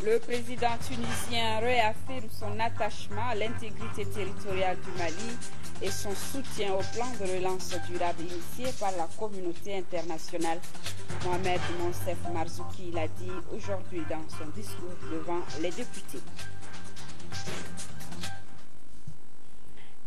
Le président tunisien réaffirme son attachement à l'intégrité territoriale du Mali et son soutien au plan de relance durable initié par la communauté internationale. Mohamed Monsef Marzouki l'a dit aujourd'hui dans son discours devant les députés.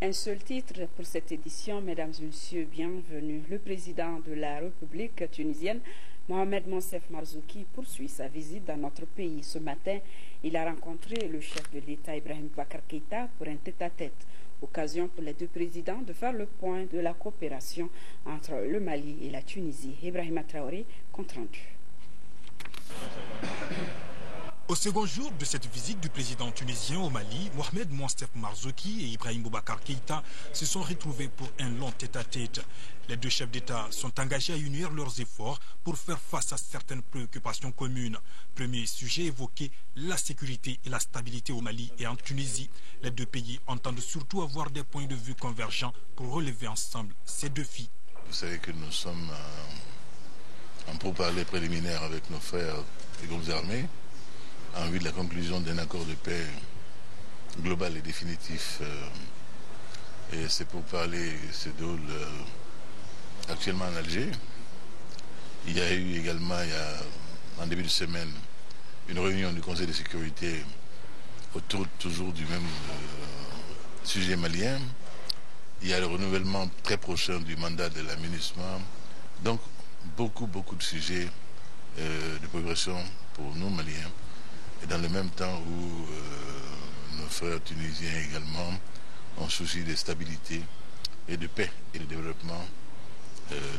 Un seul titre pour cette édition, mesdames et messieurs, bienvenue. Le président de la République tunisienne, Mohamed Monsef Marzouki, poursuit sa visite dans notre pays. Ce matin, il a rencontré le chef de l'État, Ibrahim Boubacar Keïta, pour un tête-à-tête. Occasion pour les deux présidents de faire le point de la coopération entre le Mali et la Tunisie. Ibrahim Traoré, compte rendu. Au second jour de cette visite du président tunisien au Mali, Mohamed Monsef Marzouki et Ibrahim Boubacar Keïta se sont retrouvés pour un long tête-à-tête. Les deux chefs d'État sont engagés à unir leurs efforts pour faire face à certaines préoccupations communes. Premier sujet évoqué, la sécurité et la stabilité au Mali et en Tunisie. Les deux pays entendent surtout avoir des points de vue convergents pour relever ensemble ces défis. Vous savez que nous sommes en pourparlers préliminaires avec nos frères des groupes armés en vue de la conclusion d'un accord de paix global et définitif. Et c'est pour parler, se déroule actuellement en Alger. Il y a eu également, en début de semaine, une réunion du Conseil de sécurité autour toujours du même sujet malien. Il y a le renouvellement très prochain du mandat de la MINUSMA. Donc, beaucoup de sujets de progression pour nous, Maliens. Et dans le même temps où nos frères tunisiens également ont souci de stabilité et de paix et de développement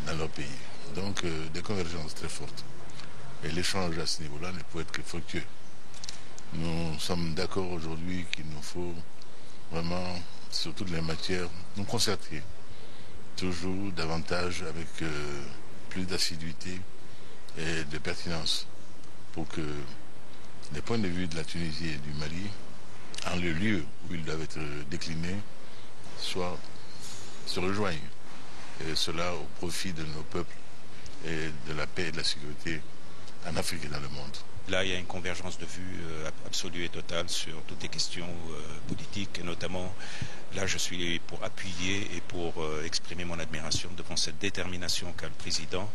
dans leur pays. Donc des convergences très fortes. Et l'échange à ce niveau-là ne peut être que fructueux. Nous sommes d'accord aujourd'hui qu'il nous faut vraiment, sur toutes les matières, nous concerter toujours davantage avec plus d'assiduité et de pertinence pour que les points de vue de la Tunisie et du Mali, en le lieu où ils doivent être déclinés, se rejoignent. Et cela au profit de nos peuples et de la paix et de la sécurité en Afrique et dans le monde. Là, il y a une convergence de vues absolue et totale sur toutes les questions politiques, et notamment, là, je suis pour appuyer et pour exprimer mon admiration devant cette détermination qu'a le président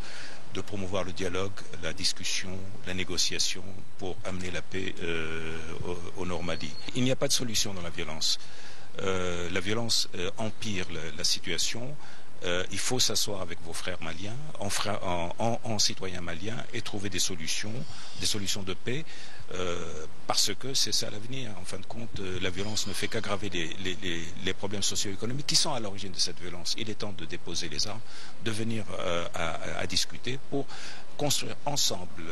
de promouvoir le dialogue, la discussion, la négociation pour amener la paix au Nord Mali. Il n'y a pas de solution dans la violence. La violence empire la situation. Il faut s'asseoir avec vos frères maliens, en citoyens maliens, et trouver des solutions de paix, parce que c'est ça l'avenir. En fin de compte, la violence ne fait qu'aggraver les problèmes socio-économiques qui sont à l'origine de cette violence. Il est temps de déposer les armes, de venir à discuter pour construire ensemble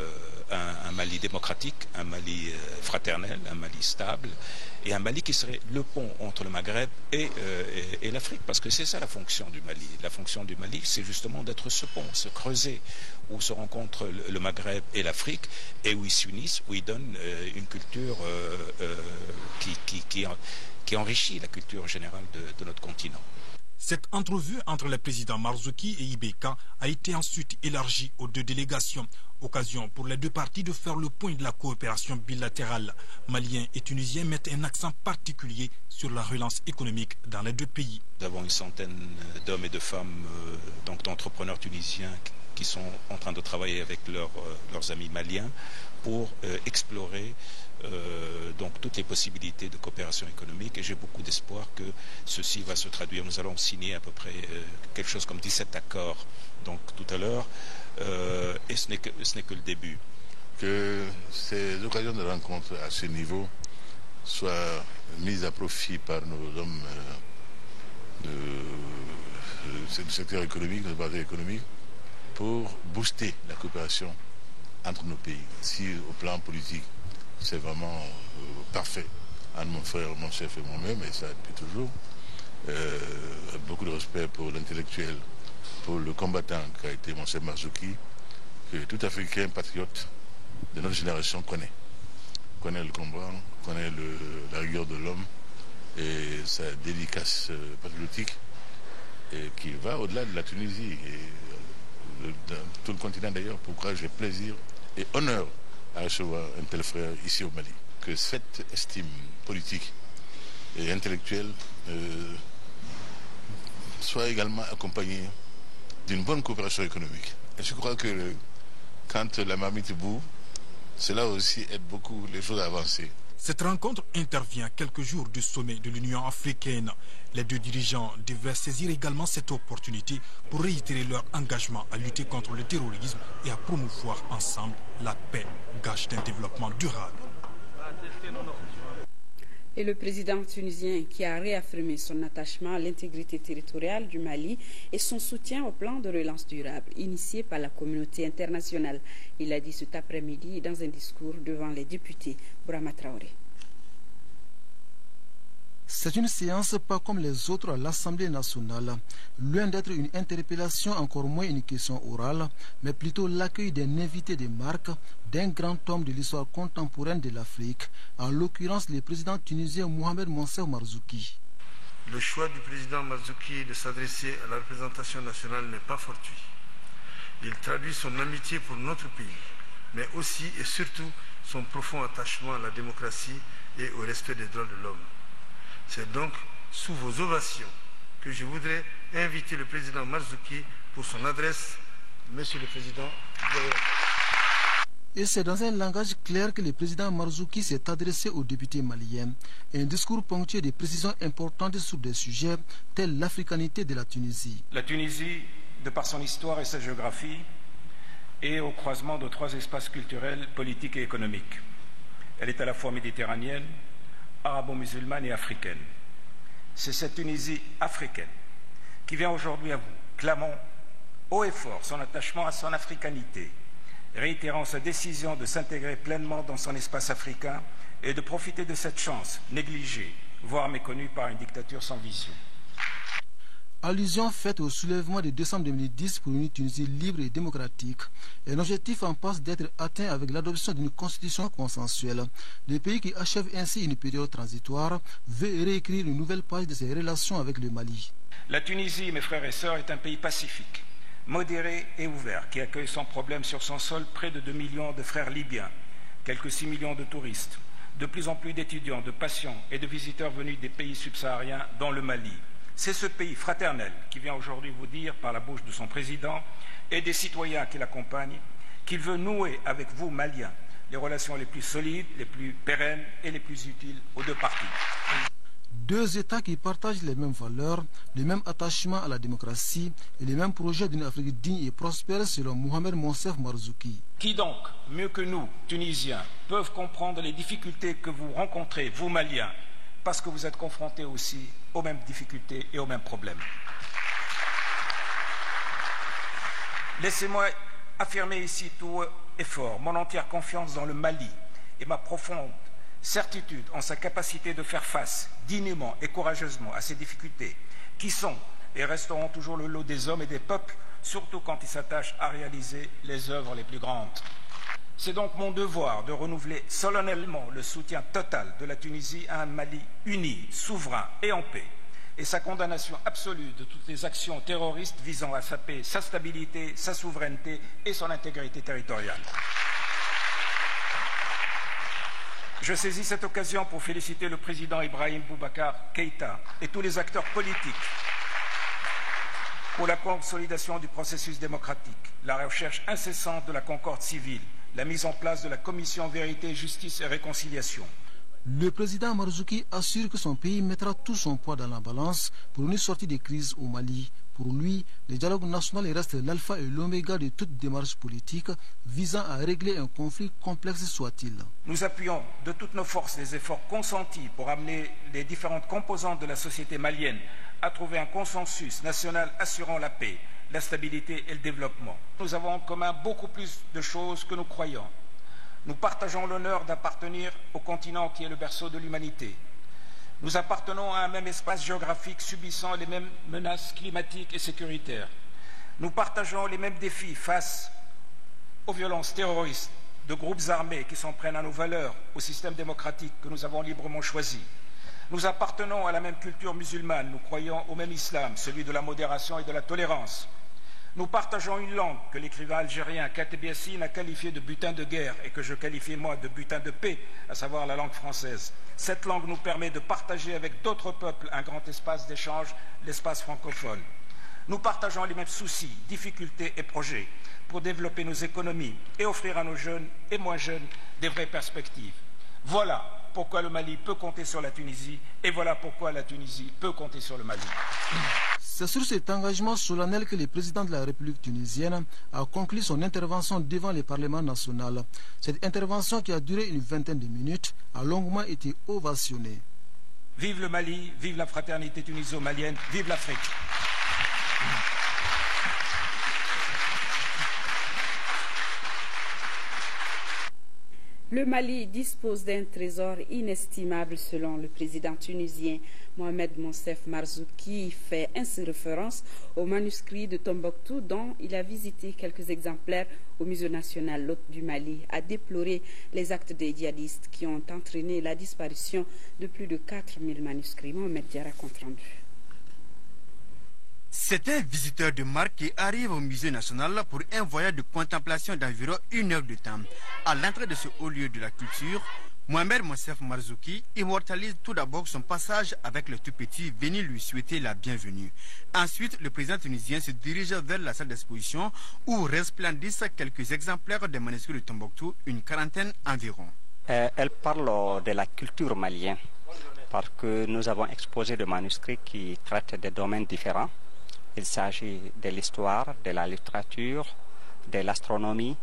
un Mali démocratique, un Mali fraternel, un Mali stable, et un Mali qui serait le pont entre le Maghreb et l'Afrique, parce que c'est ça la fonction du Mali. La fonction du Mali, c'est justement d'être ce pont, ce creuset où se rencontrent le Maghreb et l'Afrique, et où ils s'unissent, où ils donnent une culture qui enrichit la culture générale de notre continent. Cette entrevue entre le président Marzouki et Ibeka a été ensuite élargie aux deux délégations. Occasion pour les deux parties de faire le point de la coopération bilatérale. Maliens et Tunisiens mettent un accent particulier sur la relance économique dans les deux pays. Nous avons une centaine d'hommes et de femmes, donc d'entrepreneurs tunisiens qui sont en train de travailler avec leurs amis maliens pour explorer donc toutes les possibilités de coopération économique, et j'ai beaucoup d'espoir que ceci va se traduire. Nous allons signer à peu près quelque chose comme 17 accords donc tout à l'heure, et ce n'est que le début. Que ces occasions de rencontre à ce niveau soient mises à profit par nos hommes du secteur économique, de partenaires économiques, pour booster la coopération entre nos pays. Si au plan politique, c'est vraiment parfait entre mon frère, mon chef et moi-même, et ça depuis toujours. Beaucoup de respect pour l'intellectuel, pour le combattant qui a été Monsef Marzouki, que tout Africain patriote de notre génération connaît. Connaît le combat, connaît la rigueur de l'homme et sa dédicace patriotique, et qui va au-delà de la Tunisie et tout le continent d'ailleurs. Pourquoi j'ai plaisir et honneur à recevoir un tel frère ici au Mali. Que cette estime politique et intellectuelle soit également accompagnée d'une bonne coopération économique. Et je crois que quand la marmite bout, cela aussi aide beaucoup les choses à avancer. Cette rencontre intervient quelques jours du sommet de l'Union africaine. Les deux dirigeants devraient saisir également cette opportunité pour réitérer leur engagement à lutter contre le terrorisme et à promouvoir ensemble la paix, gage d'un développement durable. Et le président tunisien qui a réaffirmé son attachement à l'intégrité territoriale du Mali et son soutien au plan de relance durable initié par la communauté internationale. Il a dit cet après-midi dans un discours devant les députés. Bourama Traoré. C'est une séance pas comme les autres à l'Assemblée nationale. Loin d'être une interpellation, encore moins une question orale, mais plutôt l'accueil d'un invité de marque, d'un grand homme de l'histoire contemporaine de l'Afrique, en l'occurrence le président tunisien Mohamed Monsef Marzouki. Le choix du président Marzouki de s'adresser à la représentation nationale n'est pas fortuit. Il traduit son amitié pour notre pays, mais aussi et surtout son profond attachement à la démocratie et au respect des droits de l'homme. C'est donc sous vos ovations que je voudrais inviter le président Marzouki pour son adresse. Monsieur le Président, Et c'est dans un langage clair que le président Marzouki s'est adressé aux députés maliens. Un discours ponctué de précisions importantes sur des sujets tels l'africanité de la Tunisie. La Tunisie, de par son histoire et sa géographie, est au croisement de trois espaces culturels, politiques et économiques. Elle est à la fois méditerranéenne, arabo-musulmane et africaine. C'est cette Tunisie africaine qui vient aujourd'hui à vous, clamant haut et fort son attachement à son africanité, réitérant sa décision de s'intégrer pleinement dans son espace africain et de profiter de cette chance négligée, voire méconnue par une dictature sans vision. Allusion faite au soulèvement de décembre 2010 pour une Tunisie libre et démocratique. Un objectif en passe d'être atteint avec l'adoption d'une constitution consensuelle. Le pays qui achève ainsi une période transitoire veut réécrire une nouvelle page de ses relations avec le Mali. La Tunisie, mes frères et sœurs, est un pays pacifique, modéré et ouvert, qui accueille sans problème sur son sol près de 2 millions de frères libyens, quelques 6 millions de touristes, de plus en plus d'étudiants, de patients et de visiteurs venus des pays subsahariens, dont le Mali. C'est ce pays fraternel qui vient aujourd'hui vous dire, par la bouche de son président et des citoyens qui l'accompagnent, qu'il veut nouer avec vous, Maliens, les relations les plus solides, les plus pérennes et les plus utiles aux deux parties. Deux États qui partagent les mêmes valeurs, le même attachement à la démocratie et les mêmes projets d'une Afrique digne et prospère selon Mohamed Monsef Marzouki. Qui donc, mieux que nous, Tunisiens, peuvent comprendre les difficultés que vous rencontrez, vous Maliens, parce que vous êtes confrontés aussi aux mêmes difficultés et aux mêmes problèmes. Laissez-moi affirmer ici tout et fort mon entière confiance dans le Mali et ma profonde certitude en sa capacité de faire face dignement et courageusement à ces difficultés qui sont et resteront toujours le lot des hommes et des peuples, surtout quand ils s'attachent à réaliser les œuvres les plus grandes. C'est donc mon devoir de renouveler solennellement le soutien total de la Tunisie à un Mali uni, souverain et en paix, et sa condamnation absolue de toutes les actions terroristes visant à sa paix, sa stabilité, sa souveraineté et son intégrité territoriale. Je saisis cette occasion pour féliciter le président Ibrahim Boubacar Keïta et tous les acteurs politiques pour la consolidation du processus démocratique, la recherche incessante de la concorde civile, la mise en place de la commission Vérité, Justice et Réconciliation. Le président Marzouki assure que son pays mettra tout son poids dans la balance pour une sortie de crise au Mali. Pour lui, le dialogue national reste l'alpha et l'oméga de toute démarche politique visant à régler un conflit complexe soit-il. Nous appuyons de toutes nos forces les efforts consentis pour amener les différentes composantes de la société malienne à trouver un consensus national assurant la paix, la stabilité et le développement. Nous avons en commun beaucoup plus de choses que nous croyons. Nous partageons l'honneur d'appartenir au continent qui est le berceau de l'humanité. Nous appartenons à un même espace géographique subissant les mêmes menaces climatiques et sécuritaires. Nous partageons les mêmes défis face aux violences terroristes de groupes armés qui s'en prennent à nos valeurs, au système démocratique que nous avons librement choisi. Nous appartenons à la même culture musulmane, nous croyons au même islam, celui de la modération et de la tolérance. Nous partageons une langue que l'écrivain algérien Kateb Yassine a qualifiée de butin de guerre et que je qualifie moi de butin de paix, à savoir la langue française. Cette langue nous permet de partager avec d'autres peuples un grand espace d'échange, l'espace francophone. Nous partageons les mêmes soucis, difficultés et projets pour développer nos économies et offrir à nos jeunes et moins jeunes des vraies perspectives. Voilà pourquoi le Mali peut compter sur la Tunisie et voilà pourquoi la Tunisie peut compter sur le Mali. C'est sur cet engagement solennel que le président de la République tunisienne a conclu son intervention devant le Parlement national. Cette intervention, qui a duré une vingtaine de minutes, a longuement été ovationnée. Vive le Mali, vive la fraternité tuniso-malienne, vive l'Afrique. Le Mali dispose d'un trésor inestimable selon le président tunisien Mohamed Monsef Marzouki. Fait ainsi référence au manuscrit de Tombouctou dont il a visité quelques exemplaires au Musée national l'hôte du Mali, a déploré les actes des djihadistes qui ont entraîné la disparition de plus de 4000 manuscrits. Mohamed Diarra, compte rendu. C'est un visiteur de marque qui arrive au musée national pour un voyage de contemplation d'environ 1 heure de temps. À l'entrée de ce haut lieu de la culture, Mohamed Monsef Marzouki immortalise tout d'abord son passage avec le tout-petit venu lui souhaiter la bienvenue. Ensuite, le président tunisien se dirige vers la salle d'exposition où resplendissent quelques exemplaires des manuscrits de Tombouctou, une quarantaine environ. Elle parle de la culture malienne parce que nous avons exposé des manuscrits qui traitent de domaines différents. Il s'agit de l'histoire, de la littérature, de l'astronomie,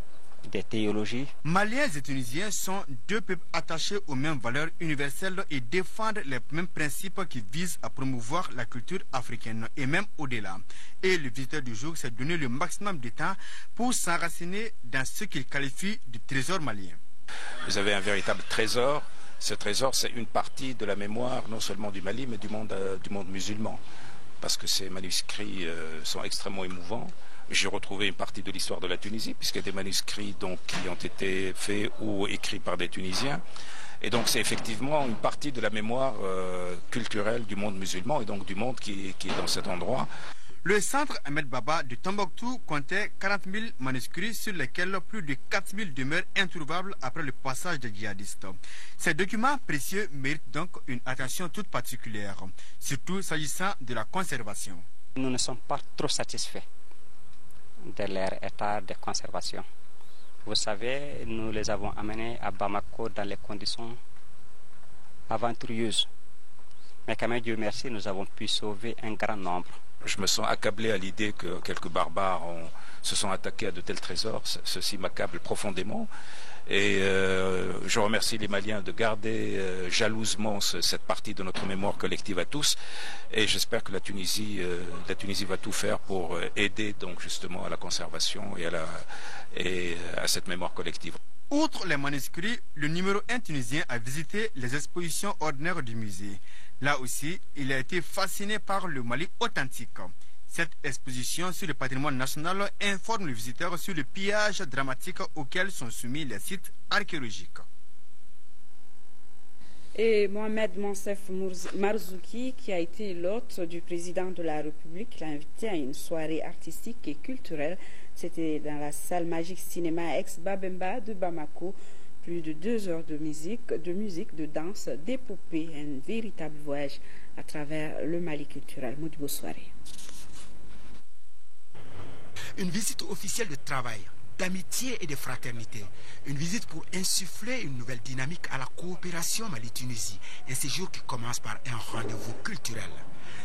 de théologie. Maliens et Tunisiens sont deux peuples attachés aux mêmes valeurs universelles et défendent les mêmes principes qui visent à promouvoir la culture africaine et même au-delà. Et le visiteur du jour s'est donné le maximum de temps pour s'enraciner dans ce qu'il qualifie de trésor malien. Vous avez un véritable trésor. Ce trésor, c'est une partie de la mémoire non seulement du Mali, mais du monde musulman. Parce que ces manuscrits sont extrêmement émouvants. J'ai retrouvé une partie de l'histoire de la Tunisie, puisqu'il y a des manuscrits donc, qui ont été faits ou écrits par des Tunisiens. Et donc c'est effectivement une partie de la mémoire culturelle du monde musulman et donc du monde qui est dans cet endroit. Le centre Ahmed Baba de Tombouctou comptait 40 000 manuscrits sur lesquels plus de 4 000 demeurent introuvables après le passage des djihadistes. Ces documents précieux méritent donc une attention toute particulière, surtout s'agissant de la conservation. Nous ne sommes pas trop satisfaits de leur état de conservation. Vous savez, nous les avons amenés à Bamako dans les conditions aventureuses. Mais quand même, Dieu merci, nous avons pu sauver un grand nombre. Je me sens accablé à l'idée que quelques barbares se sont attaqués à de tels trésors. Ceci m'accable profondément. Et je remercie les Maliens de garder jalousement cette partie de notre mémoire collective à tous. Et j'espère que la Tunisie va tout faire pour aider donc justement à la conservation et à cette mémoire collective. Outre les manuscrits, le numéro 1 tunisien a visité les expositions ordinaires du musée. Là aussi, il a été fasciné par le Mali authentique. Cette exposition sur le patrimoine national informe les visiteurs sur le pillage dramatique auquel sont soumis les sites archéologiques. Et Mohamed Monsef Marzouki, qui a été l'hôte du président de la République, l'a invité à une soirée artistique et culturelle. C'était dans la salle Magique Cinéma ex-Babemba de Bamako. Plus de 2 heures de musique, de danse, d'épopée, un véritable voyage à travers le Mali culturel. Modibo soirée. Une visite officielle de travail, d'amitié et de fraternité. Une visite pour insuffler une nouvelle dynamique à la coopération Mali-Tunisie. Un séjour qui commence par un rendez-vous culturel.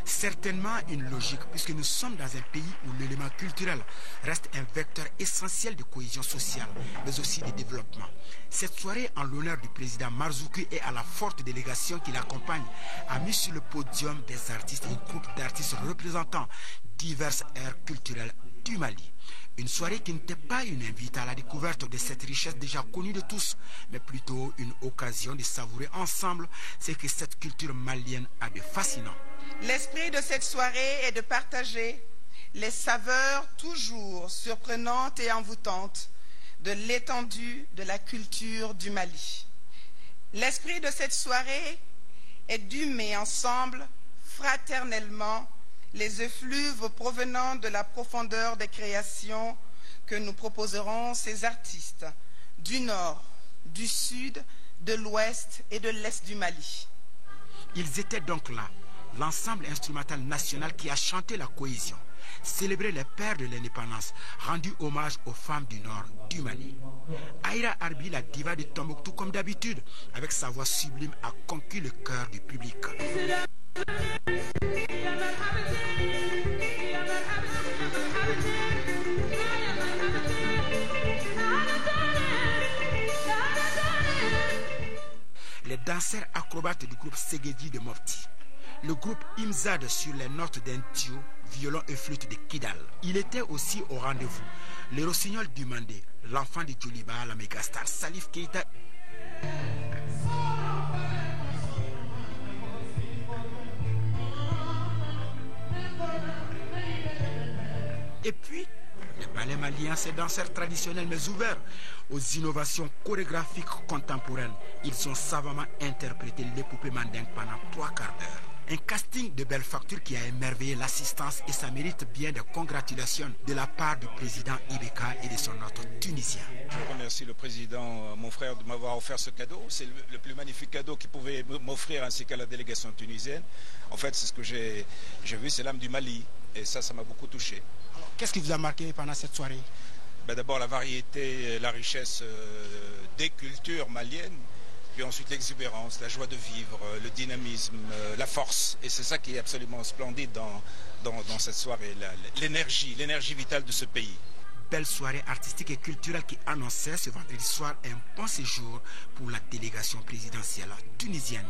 Certainement une logique, puisque nous sommes dans un pays où l'élément culturel reste un vecteur essentiel de cohésion sociale, mais aussi de développement. Cette soirée, en l'honneur du président Marzouki et à la forte délégation qui l'accompagne, a mis sur le podium des artistes et un groupe d'artistes représentant diverses aires culturelles du Mali. Une soirée qui n'était pas une invite à la découverte de cette richesse déjà connue de tous, mais plutôt une occasion de savourer ensemble ce que cette culture malienne a de fascinant. L'esprit de cette soirée est de partager les saveurs toujours surprenantes et envoûtantes de l'étendue de la culture du Mali. L'esprit de cette soirée est d'humer ensemble, fraternellement, les effluves provenant de la profondeur des créations que nous proposeront ces artistes du nord, du sud, de l'ouest et de l'est du Mali. Ils étaient donc là, l'ensemble instrumental national qui a chanté la cohésion, célébré les pères de l'indépendance, rendu hommage aux femmes du nord du Mali. Aïra Arbi, la diva de Tombouctou, comme d'habitude, avec sa voix sublime, a conquis le cœur du public. Les danseurs acrobates du groupe Segedi de Mopti, le groupe Imzad sur les notes d'un tio, violon et flûte de Kidal. Il était aussi au rendez-vous. Le rossignol du Mandé, l'enfant de Djoliba, la mégastar Salif Keita. Et puis, le ballet malien, ses danseurs traditionnels mais ouverts aux innovations chorégraphiques contemporaines. Ils ont savamment interprété l'épopée mandingue pendant 3 quarts d'heure. Un casting de belle facture qui a émerveillé l'assistance et ça mérite bien de congratulations de la part du président Ibeka et de son hôte tunisien. Je remercie le président, mon frère, de m'avoir offert ce cadeau. C'est le plus magnifique cadeau qu'il pouvait m'offrir ainsi qu'à la délégation tunisienne. En fait, c'est ce que j'ai vu, c'est l'âme du Mali et ça m'a beaucoup touché. Qu'est-ce qui vous a marqué pendant cette soirée? D'abord la variété, la richesse des cultures maliennes, puis ensuite l'exubérance, la joie de vivre, le dynamisme, la force. Et c'est ça qui est absolument splendide dans cette soirée, l'énergie vitale de ce pays. Belle soirée artistique et culturelle qui annonçait ce vendredi soir un bon séjour pour la délégation présidentielle tunisienne.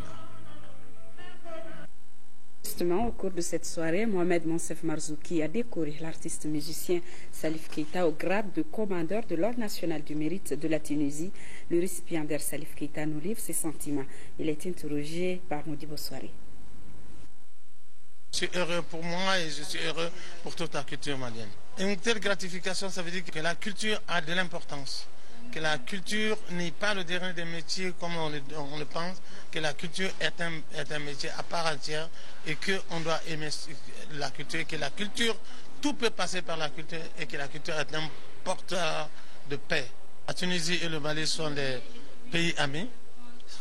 Justement, au cours de cette soirée, Mohamed Monsef Marzouki a décoré l'artiste musicien Salif Keita au grade de commandeur de l'Ordre national du mérite de la Tunisie. Le récipiendaire Salif Keita nous livre ses sentiments. Il est interrogé par Modibo Soirée. Je suis heureux pour moi et je suis heureux pour toute la culture malienne. Une telle gratification, ça veut dire que la culture a de l'importance. Que la culture n'est pas le dernier des métiers comme on le pense, que la culture est un métier à part entière et qu'on doit aimer la culture, que la culture, tout peut passer par la culture et que la culture est un porteur de paix. La Tunisie et le Mali sont des pays amis,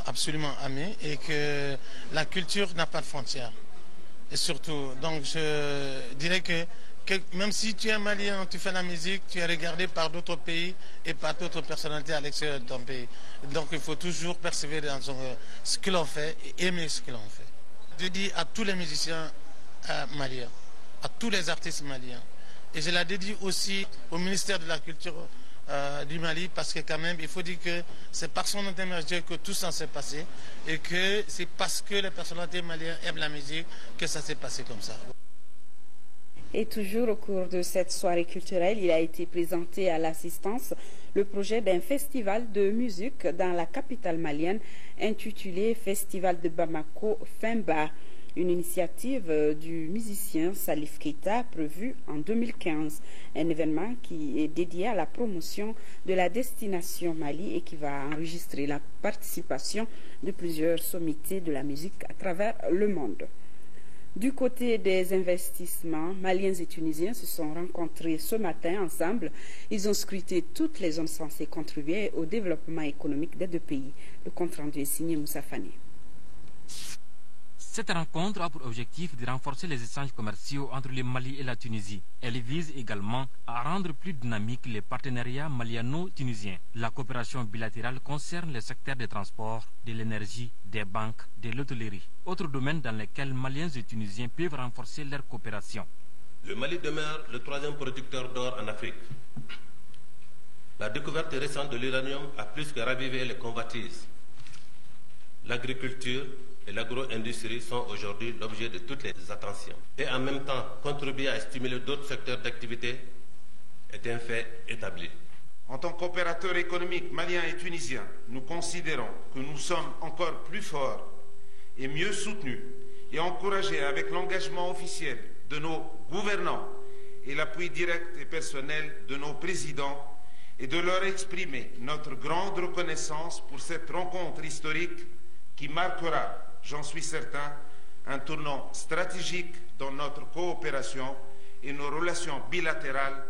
absolument amis, et que la culture n'a pas de frontières. Et surtout, donc je dirais que même si tu es malien, tu fais la musique, tu es regardé par d'autres pays et par d'autres personnalités à l'extérieur de ton pays. Donc il faut toujours persévérer dans ce que l'on fait et aimer ce que l'on fait. Je dis à tous les musiciens maliens, à tous les artistes maliens, et je la dédie aussi au ministère de la Culture du Mali, parce que quand même, il faut dire que c'est par son intermédiaire que tout ça s'est passé et que c'est parce que les personnalités maliennes aiment la musique que ça s'est passé comme ça. Et toujours au cours de cette soirée culturelle, il a été présenté à l'assistance le projet d'un festival de musique dans la capitale malienne intitulé Festival de Bamako Femba, une initiative du musicien Salif Keita prévue en 2015, un événement qui est dédié à la promotion de la destination Mali et qui va enregistrer la participation de plusieurs sommités de la musique à travers le monde. Du côté des investissements, Maliens et Tunisiens se sont rencontrés ce matin ensemble. Ils ont scruté toutes les zones censées contribuer au développement économique des deux pays. Le compte rendu est signé Moussa Fani. Cette rencontre a pour objectif de renforcer les échanges commerciaux entre le Mali et la Tunisie. Elle vise également à rendre plus dynamiques les partenariats maliano-tunisiens. La coopération bilatérale concerne les secteurs des transports, de l'énergie, des banques, de l'hôtellerie. Autres domaines dans lesquels Maliens et Tunisiens peuvent renforcer leur coopération. Le Mali demeure le 3e producteur d'or en Afrique. La découverte récente de l'uranium a plus que ravivé les convoitises. L'agriculture et l'agro-industrie sont aujourd'hui l'objet de toutes les attentions. Et en même temps, contribuer à stimuler d'autres secteurs d'activité est un fait établi. En tant qu'opérateurs économiques maliens et tunisiens, nous considérons que nous sommes encore plus forts et mieux soutenus et encouragés avec l'engagement officiel de nos gouvernants et l'appui direct et personnel de nos présidents et de leur exprimer notre grande reconnaissance pour cette rencontre historique qui marquera, j'en suis certain, un tournant stratégique dans notre coopération et nos relations bilatérales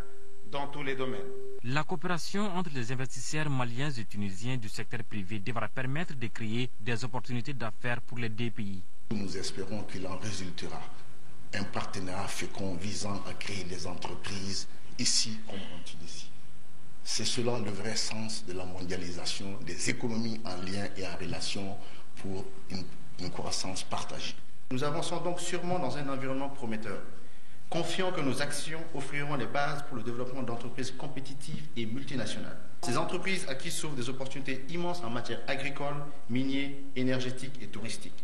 dans tous les domaines. La coopération entre les investisseurs maliens et tunisiens du secteur privé devra permettre de créer des opportunités d'affaires pour les deux pays. Nous espérons qu'il en résultera un partenariat fécond visant à créer des entreprises ici comme en Tunisie. C'est cela le vrai sens de la mondialisation des économies en lien et en relation pour une croissance partagée. Nous avançons donc sûrement dans un environnement prometteur, confiant que nos actions offriront les bases pour le développement d'entreprises compétitives et multinationales. Ces entreprises à qui s'ouvrent des opportunités immenses en matière agricole, minière, énergétique et touristique,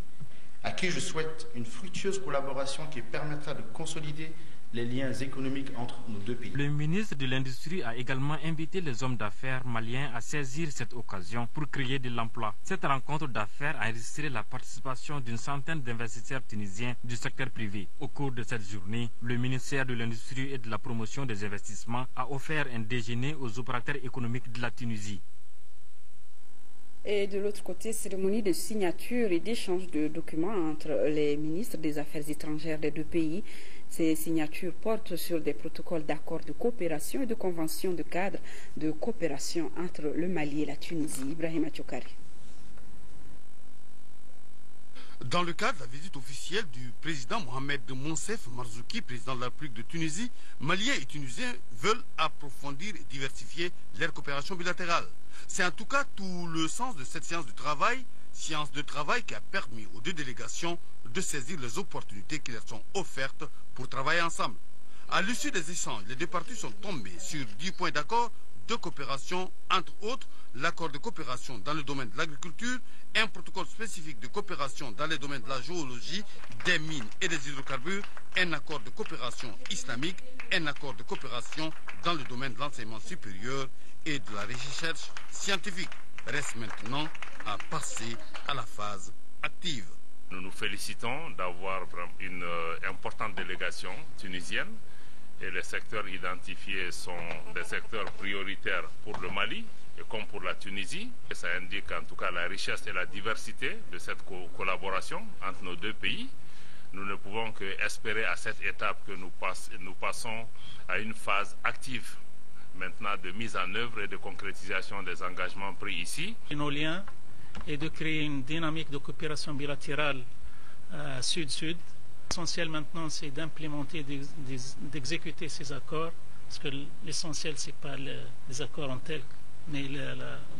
à qui je souhaite une fructueuse collaboration qui permettra de consolider les liens économiques entre nos deux pays. Le ministre de l'Industrie a également invité les hommes d'affaires maliens à saisir cette occasion pour créer de l'emploi. Cette rencontre d'affaires a enregistré la participation d'une centaine d'investisseurs tunisiens du secteur privé. Au cours de cette journée, le ministère de l'Industrie et de la Promotion des investissements a offert un déjeuner aux opérateurs économiques de la Tunisie. Et de l'autre côté, cérémonie de signature et d'échange de documents entre les ministres des Affaires étrangères des deux pays. Ces signatures portent sur des protocoles d'accords de coopération et de conventions de cadre de coopération entre le Mali et la Tunisie. Ibrahim Atchokari. Dans le cadre de la visite officielle du président Mohamed Monsef Marzouki, président de la République de Tunisie, Maliens et Tunisiens veulent approfondir et diversifier leur coopération bilatérale. C'est en tout cas tout le sens de cette séance de travail qui a permis aux deux délégations de saisir les opportunités qui leur sont offertes pour travailler ensemble. À l'issue des échanges, les deux parties sont tombées sur 10 points d'accord de coopération, entre autres l'accord de coopération dans le domaine de l'agriculture, un protocole spécifique de coopération dans les domaines de la géologie, des mines et des hydrocarbures, un accord de coopération islamique, un accord de coopération dans le domaine de l'enseignement supérieur et de la recherche scientifique. Reste maintenant à passer à la phase active. Nous nous félicitons d'avoir une importante délégation tunisienne et les secteurs identifiés sont des secteurs prioritaires pour le Mali et comme pour la Tunisie. Et ça indique en tout cas la richesse et la diversité de cette collaboration entre nos deux pays. Nous ne pouvons qu'espérer à cette étape que nous passons à une phase active maintenant de mise en œuvre et de concrétisation des engagements pris ici. Nos liens et de créer une dynamique de coopération bilatérale sud-sud. L'essentiel maintenant, c'est d'implémenter, d'exécuter ces accords, parce que l'essentiel, ce n'est pas les accords en tel, mais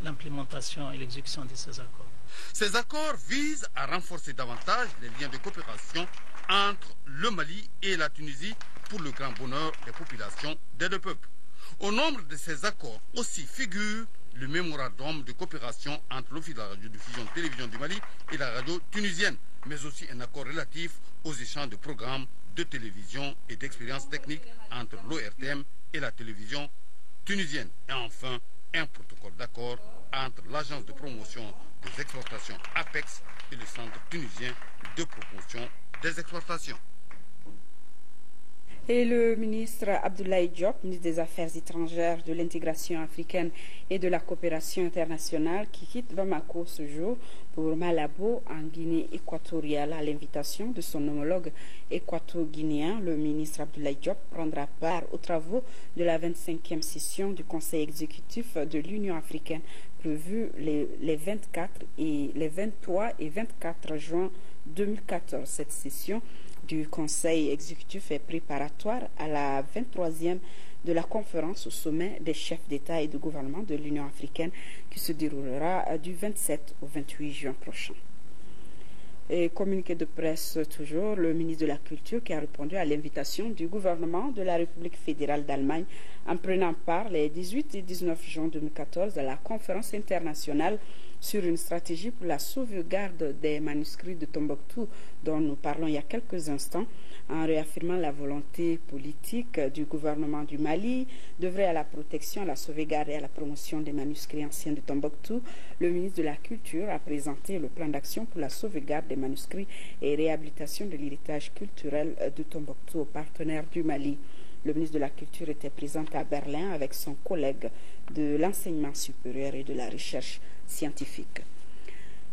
l'implémentation et l'exécution de ces accords. Ces accords visent à renforcer davantage les liens de coopération entre le Mali et la Tunisie pour le grand bonheur des populations des deux peuples. Au nombre de ces accords aussi figure le mémorandum de coopération entre l'Office de la radiodiffusion télévision du Mali et la radio tunisienne, mais aussi un accord relatif aux échanges de programmes de télévision et d'expériences techniques entre l'ORTM et la télévision tunisienne. Et enfin, un protocole d'accord entre l'agence de promotion des exportations APEX et le centre tunisien de promotion des exportations. Et le ministre Abdoulaye Diop, ministre des Affaires étrangères, de l'intégration africaine et de la coopération internationale, qui quitte Bamako ce jour pour Malabo en Guinée équatoriale. À l'invitation de son homologue équato-guinéen, le ministre Abdoulaye Diop prendra part aux travaux de la 25e session du Conseil exécutif de l'Union africaine, prévue les 23 et 24 juin 2014. Cette session du Conseil exécutif est préparatoire à la 23e de la conférence au sommet des chefs d'État et de gouvernement de l'Union africaine qui se déroulera du 27 au 28 juin prochain. Et communiqué de presse toujours, le ministre de la Culture qui a répondu à l'invitation du gouvernement de la République fédérale d'Allemagne en prenant part les 18 et 19 juin 2014 à la conférence internationale sur une stratégie pour la sauvegarde des manuscrits de Tombouctou dont nous parlons il y a quelques instants, en réaffirmant la volonté politique du gouvernement du Mali d'œuvrer à la protection, à la sauvegarde et à la promotion des manuscrits anciens de Tombouctou. Le ministre de la Culture a présenté le plan d'action pour la sauvegarde des manuscrits et réhabilitation de l'héritage culturel de Tombouctou aux partenaires du Mali. Le ministre de la Culture était présent à Berlin avec son collègue de l'enseignement supérieur et de la recherche scientifique.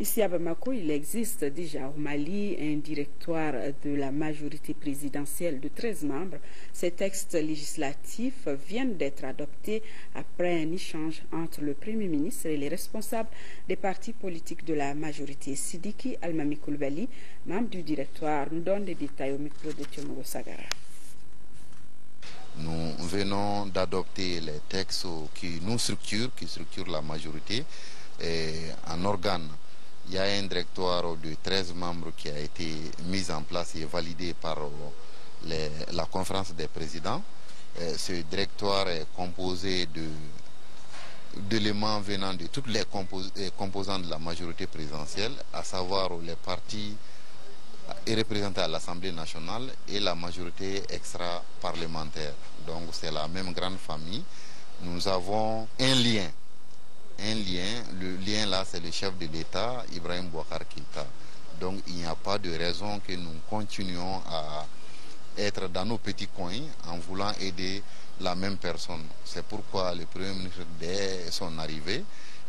Ici à Bamako, il existe déjà au Mali un directoire de la majorité présidentielle de 13 membres. Ces textes législatifs viennent d'être adoptés après un échange entre le Premier ministre et les responsables des partis politiques de la majorité. Sidiki Almami Koulibaly, membre du directoire, nous donne des détails au micro de Tiomogo Sagara. Nous venons d'adopter les textes qui nous structurent, qui structurent la majorité en organe. Il y a un directoire de 13 membres qui a été mis en place et validé par la conférence des présidents. Ce directoire est composé d'éléments venant de toutes les composantes de la majorité présidentielle, à savoir les partis représentés à l'Assemblée nationale et la majorité extra-parlementaire. Donc c'est la même grande famille. Nous avons un lien. Le lien là, c'est le chef de l'État, Ibrahim Boubacar Keïta. Donc il n'y a pas de raison que nous continuions à être dans nos petits coins en voulant aider la même personne. C'est pourquoi le Premier ministre, dès son arrivée,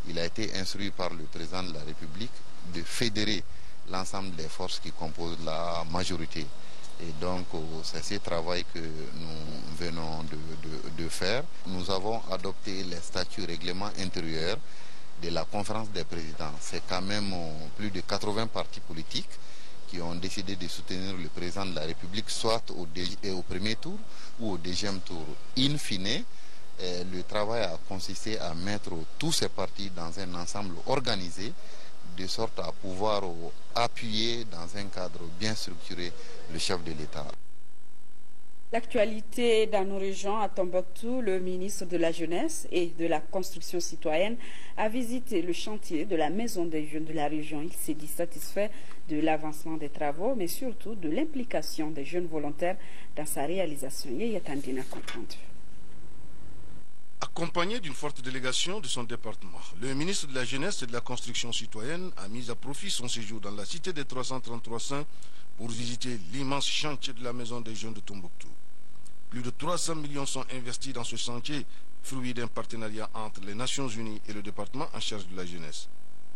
il a été instruit par le président de la République de fédérer l'ensemble des forces qui composent la majorité. Et donc, c'est ce travail que nous venons de faire. Nous avons adopté les statuts règlements intérieurs de la conférence des présidents. C'est quand même plus de 80 partis politiques qui ont décidé de soutenir le président de la République, soit au premier tour ou au deuxième tour. In fine, le travail a consisté à mettre tous ces partis dans un ensemble organisé, de sorte à pouvoir appuyer dans un cadre bien structuré le chef de l'État. L'actualité dans nos régions, à Tombouctou, le ministre de la Jeunesse et de la Construction citoyenne a visité le chantier de la Maison des jeunes de la région. Il s'est dit satisfait de l'avancement des travaux, mais surtout de l'implication des jeunes volontaires dans sa réalisation. Yeyatandina compte. Accompagné d'une forte délégation de son département, le ministre de la Jeunesse et de la Construction citoyenne a mis à profit son séjour dans la cité des 333 Saints pour visiter l'immense chantier de la Maison des jeunes de Tombouctou. Plus de 300 millions sont investis dans ce chantier, fruit d'un partenariat entre les Nations Unies et le département en charge de la jeunesse.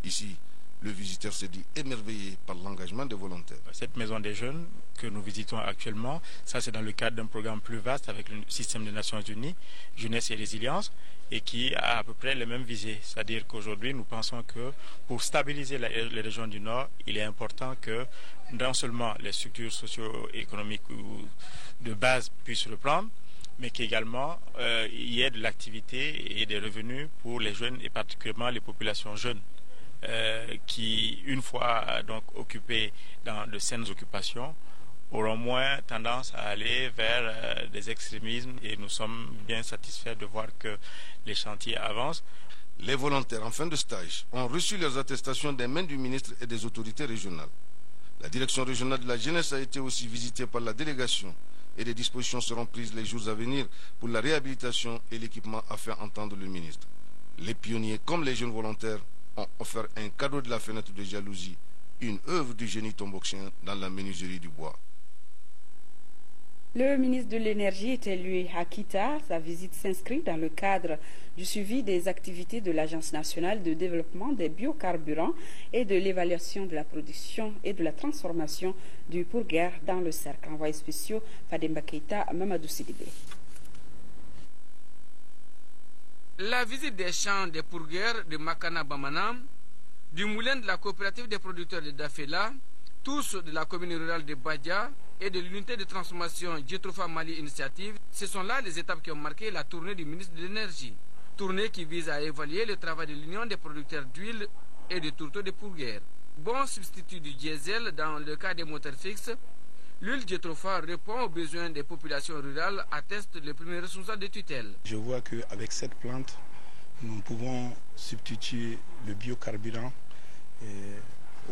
Ici, le visiteur s'est dit émerveillé par l'engagement des volontaires. Cette maison des jeunes que nous visitons actuellement, ça c'est dans le cadre d'un programme plus vaste avec le système des Nations Unies, Jeunesse et Résilience, et qui a à peu près les mêmes visées. C'est-à-dire qu'aujourd'hui, nous pensons que pour stabiliser les régions du Nord, il est important que non seulement les structures socio-économiques de base puissent reprendre, mais qu'également il y ait de l'activité et des revenus pour les jeunes et particulièrement les populations jeunes. Qui, une fois donc occupés dans de saines occupations, auront moins tendance à aller vers des extrémismes, et nous sommes bien satisfaits de voir que les chantiers avancent. Les volontaires en fin de stage ont reçu leurs attestations des mains du ministre et des autorités régionales. La direction régionale de la jeunesse a été aussi visitée par la délégation et des dispositions seront prises les jours à venir pour la réhabilitation et l'équipement à faire entendre le ministre. Les pionniers comme les jeunes volontaires ont offert un cadeau de la fenêtre de jalousie, une œuvre du génie tombouctien dans la menuiserie du bois. Le ministre de l'Énergie était lui à Kita. Sa visite s'inscrit dans le cadre du suivi des activités de l'Agence nationale de développement des biocarburants et de l'évaluation de la production et de la transformation du pourguer dans le cercle. Envoyé spécial Fademba Keïta, Mamadou Sidibé. La visite des champs des pourgueurs de Makana Bamana, du moulin de la coopérative des producteurs de Dafela, tous de la commune rurale de Badia et de l'unité de transformation Djetrofa Mali Initiative, ce sont là les étapes qui ont marqué la tournée du ministre de l'Énergie. Tournée qui vise à évaluer le travail de l'Union des producteurs d'huile et de tourteaux de pourgueurs. Bon substitut du diesel dans le cas des moteurs fixes, l'huile Djetrofa répond aux besoins des populations rurales, atteste le premier responsable de tutelle. Je vois qu'avec cette plante, nous pouvons substituer le biocarburant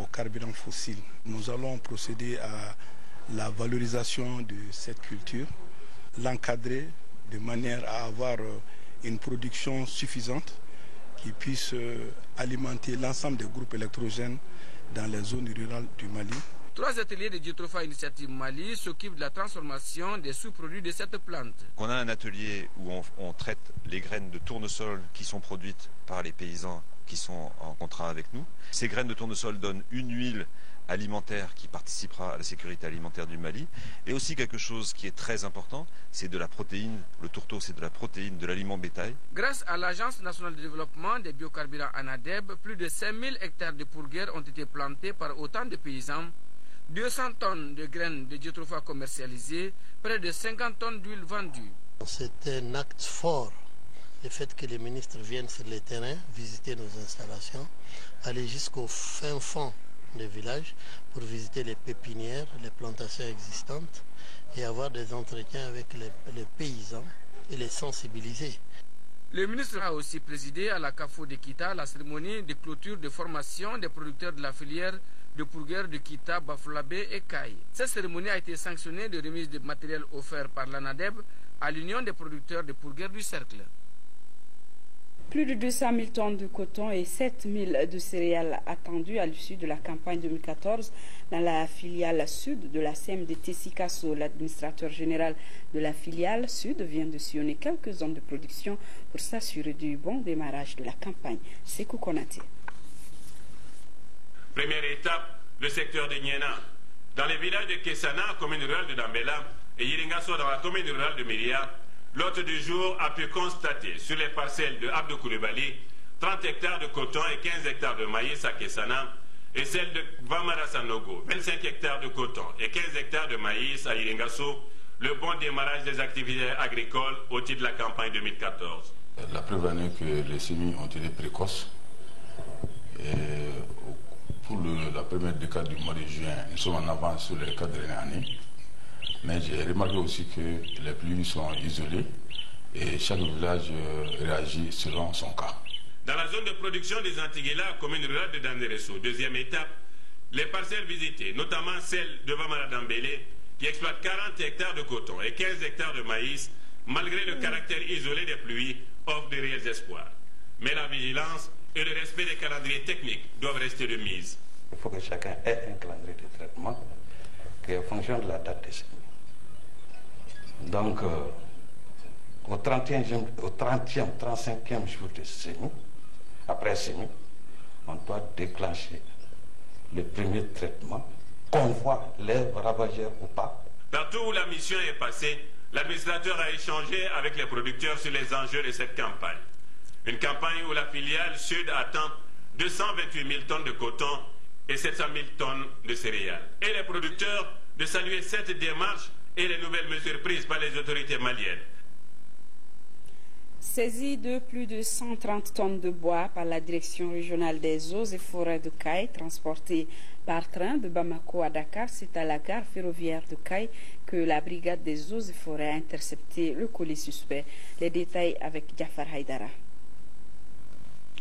au carburant fossile. Nous allons procéder à la valorisation de cette culture, l'encadrer de manière à avoir une production suffisante qui puisse alimenter l'ensemble des groupes électrogènes dans les zones rurales du Mali. 3 ateliers de Djetrofa Initiative Mali s'occupent de la transformation des sous-produits de cette plante. On a un atelier où on traite les graines de tournesol qui sont produites par les paysans qui sont en contrat avec nous. Ces graines de tournesol donnent une huile alimentaire qui participera à la sécurité alimentaire du Mali. Et aussi quelque chose qui est très important, c'est de la protéine. Le tourteau, c'est de la protéine, de l'aliment bétail. Grâce à l'Agence nationale de développement des biocarburants ANADEB, plus de 5000 hectares de pourguères ont été plantés par autant de paysans. 200 tonnes de graines de diatropha commercialisées, près de 50 tonnes d'huile vendue. C'est un acte fort, le fait que les ministres viennent sur le terrain, visiter nos installations, aller jusqu'au fin fond des villages pour visiter les pépinières, les plantations existantes et avoir des entretiens avec les paysans et les sensibiliser. Le ministre a aussi présidé à la CAFO de Kita la cérémonie de clôture de formation des producteurs de la filière de pourguères de Kita, Bafulabé et Caille. Cette cérémonie a été sanctionnée de remise de matériel offert par l'ANADEB à l'Union des producteurs de pourguères du Cercle. Plus de 200 000 tonnes de coton et 7 000 de céréales attendues à l'issue de la campagne 2014 dans la filiale sud de la CMDT Sikasso. L'administrateur général de la filiale sud vient de sillonner quelques zones de production pour s'assurer du bon démarrage de la campagne. Sekou Konaté. Première étape, le secteur de Niena. Dans les villages de Kessana, commune rurale de Dambela, et Yiringasso dans la commune rurale de Myria, l'hôte du jour a pu constater sur les parcelles de Abdou Koulibaly 30 hectares de coton et 15 hectares de maïs à Kessana et celle de Vamara Sanogo, 25 hectares de coton et 15 hectares de maïs à Yiringasso, le bon démarrage des activités agricoles au titre de la campagne 2014. La preuve en est que les semis ont été précoces. Et pour la première décade du mois de juin, nous sommes en avance sur les 4 dernières années. Mais j'ai remarqué aussi que les pluies sont isolées et chaque village réagit selon son cas. Dans la zone de production des Antiguela, commune rurale de Danderesso, deuxième étape, les parcelles visitées, notamment celle de Vamara Dambélé, qui exploite 40 hectares de coton et 15 hectares de maïs, malgré le caractère isolé des pluies, offre de réels espoirs. Mais la vigilance et le respect des calendriers techniques doivent rester de mise. Il faut que chacun ait un calendrier de traitement qui est en fonction de la date des semis. Donc, au 30e, 35e jour de semis, après semis, on doit déclencher le premier traitement, qu'on voit les ravageurs ou pas. Partout où la mission est passée, l'administrateur a échangé avec les producteurs sur les enjeux de cette campagne. Une campagne où la filiale sud attend 228 000 tonnes de coton et 700 000 tonnes de céréales. Et les producteurs de saluer cette démarche et les nouvelles mesures prises par les autorités maliennes. Saisie de plus de 130 tonnes de bois par la direction régionale des eaux et forêts de Caille, transportée par train de Bamako à Dakar, c'est à la gare ferroviaire de Caille que la brigade des eaux et forêts a intercepté le colis suspect. Les détails avec Jafar Haïdara.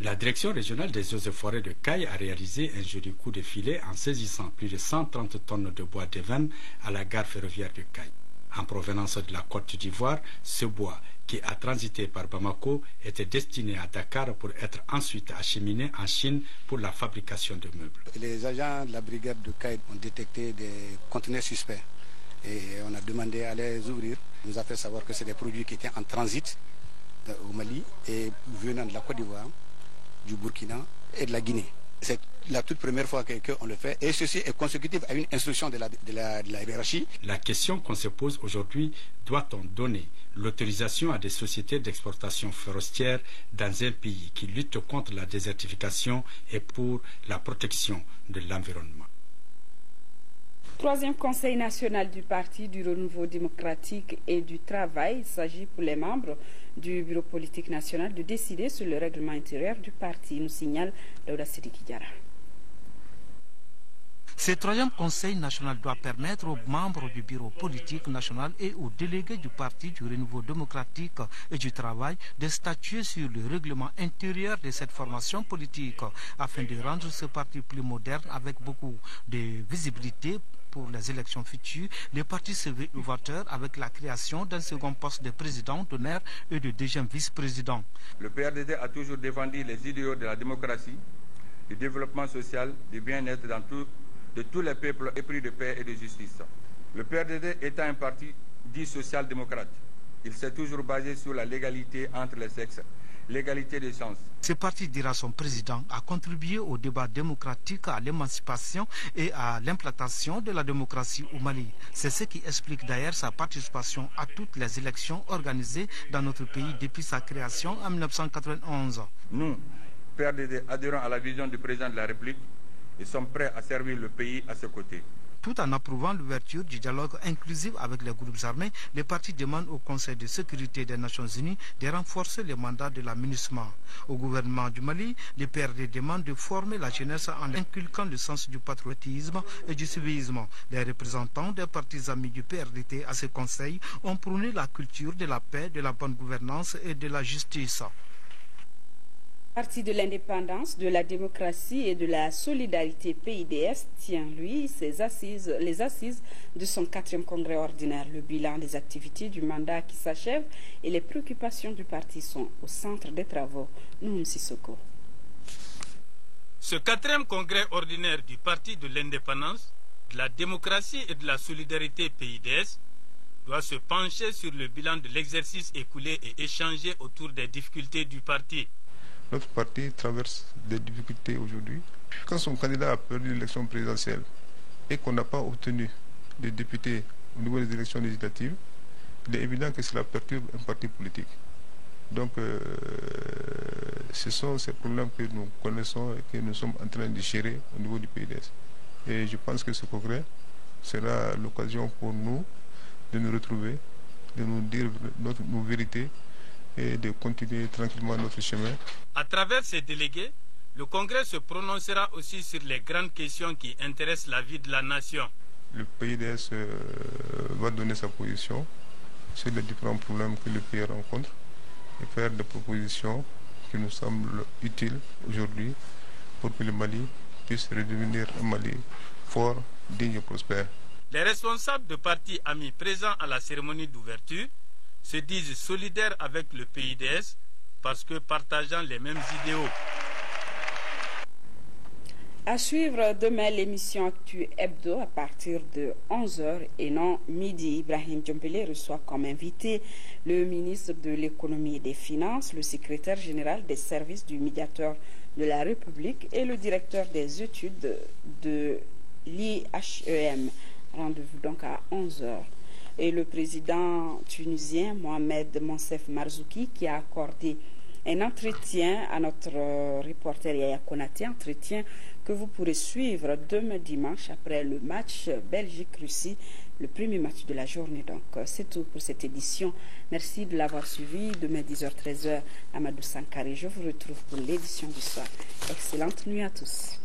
La direction régionale des eaux et forêts de Caille a réalisé un joli coup de filet en saisissant plus de 130 tonnes de bois d'Even à la gare ferroviaire de Caille. En provenance de la Côte d'Ivoire, ce bois, qui a transité par Bamako, était destiné à Dakar pour être ensuite acheminé en Chine pour la fabrication de meubles. Les agents de la brigade de Caille ont détecté des conteneurs suspects et on a demandé à les ouvrir. On nous a fait savoir que c'est des produits qui étaient en transit au Mali et venant de la Côte d'Ivoire, du Burkina et de la Guinée. C'est la toute première fois qu'on le fait et ceci est consécutif à une instruction de la hiérarchie. La question qu'on se pose aujourd'hui, doit-on donner l'autorisation à des sociétés d'exportation forestière dans un pays qui lutte contre la désertification et pour la protection de l'environnement? Troisième Conseil national du Parti du Renouveau démocratique et du Travail. Il s'agit pour les membres du Bureau politique national de décider sur le règlement intérieur du parti, nous signale Daouda Sidiki Diarra. Ce troisième Conseil national doit permettre aux membres du Bureau politique national et aux délégués du Parti du Renouveau démocratique et du Travail de statuer sur le règlement intérieur de cette formation politique afin de rendre ce parti plus moderne avec beaucoup de visibilité pour les élections futures. Le parti se veut novateur avec la création d'un second poste de président d'honneur et de deuxième vice-président. Le PRDD a toujours défendu les idéaux de la démocratie, du développement social, du bien-être de tous les peuples épris de paix et de justice. Le PRDD étant un parti dit social-démocrate, il s'est toujours basé sur la légalité entre les sexes, l'égalité des chances. Ce parti, dira son président, a contribué au débat démocratique, à l'émancipation et à l'implantation de la démocratie au Mali. C'est ce qui explique d'ailleurs sa participation à toutes les élections organisées dans notre pays depuis sa création en 1991. Nous, PRDD, adhérons à la vision du président de la République et sommes prêts à servir le pays à ses côtés. Tout en approuvant l'ouverture du dialogue inclusif avec les groupes armés, les partis demandent au Conseil de sécurité des Nations Unies de renforcer les mandats de la MINUSMA. Au gouvernement du Mali, les PRD demandent de former la jeunesse en inculquant le sens du patriotisme et du civisme. Les représentants des partis amis du PRDT à ce Conseil ont prôné la culture de la paix, de la bonne gouvernance et de la justice. Parti de l'indépendance, de la démocratie et de la solidarité PIDS tient, lui, les assises de son 4e congrès ordinaire. Le bilan des activités du mandat qui s'achève et les préoccupations du parti sont au centre des travaux. Noum Sissoko. Ce 4e congrès ordinaire du Parti de l'indépendance, de la démocratie et de la solidarité PIDS doit se pencher sur le bilan de l'exercice écoulé et échanger autour des difficultés du parti. Notre parti traverse des difficultés aujourd'hui. Quand son candidat a perdu l'élection présidentielle et qu'on n'a pas obtenu des députés au niveau des élections législatives, il est évident que cela perturbe un parti politique. Donc, ce sont ces problèmes que nous connaissons et que nous sommes en train de gérer au niveau du PIDS. Et je pense que ce congrès sera l'occasion pour nous de nous retrouver, de nous dire nos vérités, et de continuer tranquillement notre chemin. À travers ces délégués, le Congrès se prononcera aussi sur les grandes questions qui intéressent la vie de la nation. Le PIDS va donner sa position sur les différents problèmes que le pays rencontre et faire des propositions qui nous semblent utiles aujourd'hui pour que le Mali puisse redevenir un Mali fort, digne et prospère. Les responsables de partis amis présents à la cérémonie d'ouverture se disent solidaires avec le PIDS parce que partageant les mêmes idéaux. À suivre demain l'émission Actu Hebdo à partir de 11h et non midi. Ibrahim Djombele reçoit comme invité le ministre de l'économie et des finances, le secrétaire général des services du médiateur de la République et le directeur des études de l'IHEM. Rendez-vous donc à 11h. Et le président tunisien Mohamed Monsef Marzouki qui a accordé un entretien à notre reporter Yaya Konaté, entretien que vous pourrez suivre demain dimanche après le match Belgique-Russie, le premier match de la journée. Donc c'est tout pour cette édition. Merci de l'avoir suivi. Demain 10h-13h, Amadou Sankari. Je vous retrouve pour l'édition du soir. Excellente nuit à tous.